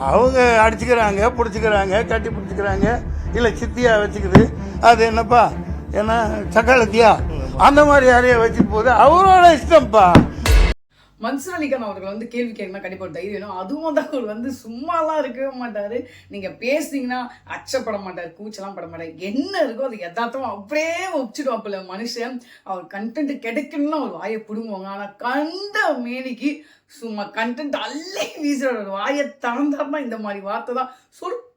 அவங்க அடிச்சுக்கிறாங்க, பிடிச்சிக்கிறாங்க, கட்டி பிடிச்சிக்கிறாங்க, இல்லை சித்தியா வச்சுக்குது. அது என்னப்பா ஏன்னா சக்காலத்தியா அந்த மாதிரி யாரையா வச்சுட்டு போகுது, அவரோட இஷ்டம்ப்பா. மன்சூர் அலிகான் அவர்கள் வந்து கேள்வி கேட்கணும் கண்டிப்பாக ஒரு தைரியம் வேணும். அதுவும் தான் அவர் வந்து சும்மாலாம் இருக்கவே மாட்டார். நீங்கள் பேசுனீங்கன்னா அச்சப்பட மாட்டார், கூச்சலாம் பட மாட்டார். என்ன இருக்கோ அது யதார்த்தமாக அப்படியே ஒப்பிச்சிடுவாப்பில்ல மனுஷன். அவர் கண்டென்ட் கிடைக்கணும்னு அவர் வாயை பிடுங்குவாங்க. ஆனால் கண்ட மேனிக்கு சும்மா கண்டென்ட் அள்ளி வீசுகிற ஒரு வாயை திறந்தாருன்னா இந்த மாதிரி வார்த்தை தான்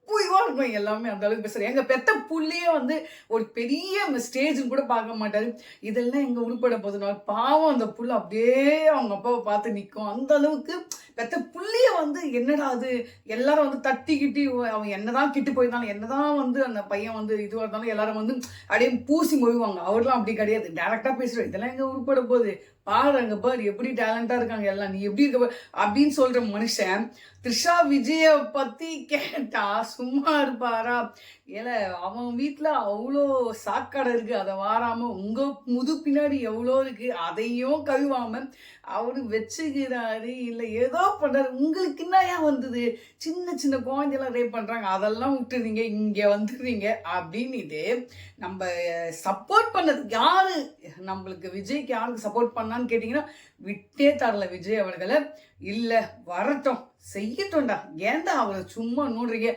பொய்வா இருக்கும். எல்லாமே அந்த அளவுக்கு பேசுகிறேன். எங்கள் பெத்த புள்ளையே வந்து ஒரு பெரிய ஸ்டேஜ்னு கூட பார்க்க மாட்டார். இதெல்லாம் எங்கே உருப்பட போதுனா பாவம் அந்த புள்ள அப்படியே அவங்க அப்பாவை பார்த்து நிற்கும். அந்த அளவுக்கு பெத்த புள்ளைய வந்து என்னடா அது எல்லாரும் வந்து தட்டிக்கிட்டி அவன் என்னதான் கிட்டு போயிருந்தாலும் என்னதான் வந்து அந்த பையன் வந்து இதுவாக இருந்தாலும் எல்லாரும் வந்து அப்படியே பூசி மொழிவாங்க. அவர்லாம் அப்படி கிடையாது, டேரெக்டாக பேசுகிறோம். இதெல்லாம் எங்கே உருப்பட போகுது, பாரு அங்கே பாரு எப்படி டேலண்டாக இருக்காங்க எல்லாம், நீ எப்படி இருக்க அப்படின்னு சொல்கிற மனுஷன் த்ரிஷா விஜயை பற்றி கேட்டா சும்மா இருப்பாரா? ஏல அவன் வீட்டில் அவ்வளோ சாக்காடை இருக்குது, அதை வாராமல் உங்கள் முது பின்னாடி எவ்வளோ இருக்குது அதையும் கழுவாமல் அவரு வச்சுக்கிறாரு. இல்லை ஏதோ பண்ணுறாரு. உங்களுக்கு என்னையா வந்தது? சின்ன சின்ன குழந்தையெல்லாம் ரேப் பண்ணுறாங்க, அதெல்லாம் விட்டுறீங்க, இங்கே வந்துடுறீங்க அப்படின்ட்டு நம்ம சப்போர்ட் பண்ணது யாரு? நம்மளுக்கு விஜய்க்கு யாருக்கு சப்போர்ட் பண்ணான்னு கேட்டிங்கன்னா விட்டே தரல விஜய் அவர்களை. இல்லை வரட்டும் செய்யட்டும்டா, ஏன்டா அவரை சும்மா நோடுறீங்க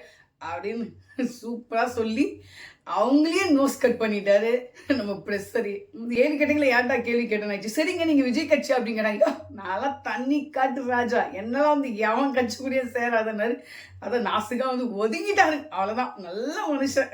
அப்படின்னு சூப்பராக சொல்லி அவங்களே நோஸ் கட் பண்ணிட்டாரு நம்ம ப்ரெஸ்ஸரி. கேள்வி கேட்டீங்களா, ஏன்டா கேள்வி கேட்டேன்னு. சரிங்க நீங்கள் விஜய் கட்சி அப்படிங்கிறாங்க. நல்லா தண்ணி காட்டு ராஜா என்னெல்லாம் வந்து எவன் கட்சி கூடிய சேராதனாரு. அதை நாசுக்காக வந்து ஒதுங்கிட்டாரு. அவ்வளோதான், நல்ல மனுஷன்.